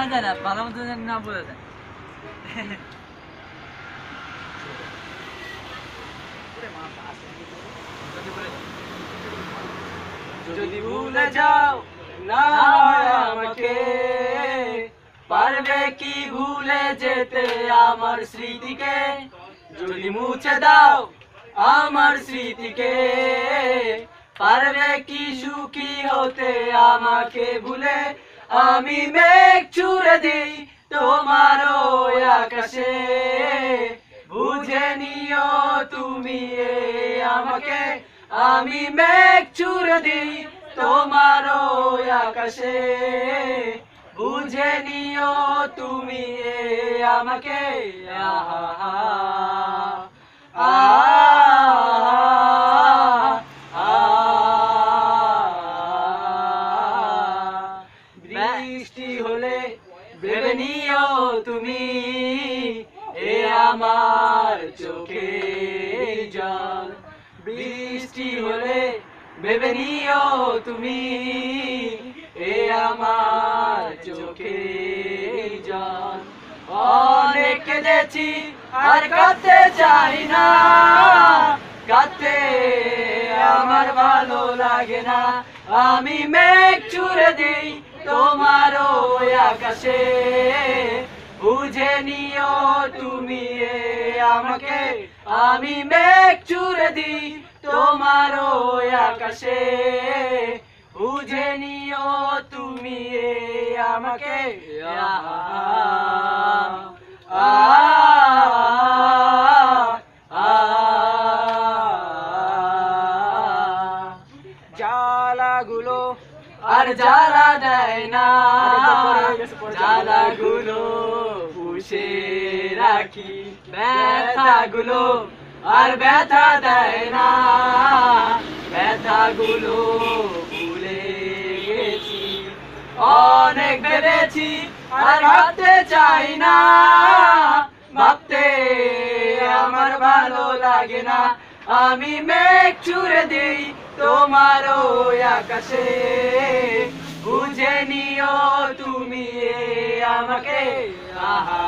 শোনা যায় না, ভালো মতো না বোঝা যায়। যদি ভুলে যাও না আমাকে, পারবে কি ভুলে যেতে আমার স্মৃতিকে? যদি মুছে দাও আমার স্মৃতিকে, পারবে কি সুখী হতে আমাকে ভুলে? আমি মেঘ ছুঁড়ে দিই তোমার ওই আকাশে, বুঝে নিও তুমি আমাকে। আমি মেঘ ছুঁড়ে দিই তোমার ওই আকাশে, বুঝে নিও তুমি আমাকে। আহা বৃষ্টি হলে ভেবে নিও তুমি এ আমার চোখে জল। বৃষ্টি হলে ভেবে নিও তুমি এ আমার চোখে জল। অনেক কেঁদেছি আর কাঁদতে চাই না, কাঁদতে আমার ভালো লাগে না। আমি মেঘ ছুঁড়ে দিই তোমার ওই আকাশে, বুঝে নিও তুমি আমাকে। আমি মেঘ ছুঁড়ে দিই তোমার ওই আকাশে, বুঝে নিও তুমি আমাকে। জ্বালাগুলো আর জ্বালা দেয় না, জ্বালাগুলো পুষে রাখি। ব্যথাগুলো আর ব্যথা দেয় না, ব্যথাগুলো ভুলে গেছি। অনেক ভেবেছি আর ভাবতে চাই না, ভাবতে আমার ভালো লাগে না। আমি মেঘ ছুঁড়ে দিই তোমার ওই আকাশে, বুঝে নিও তুমি আমাকে। আহা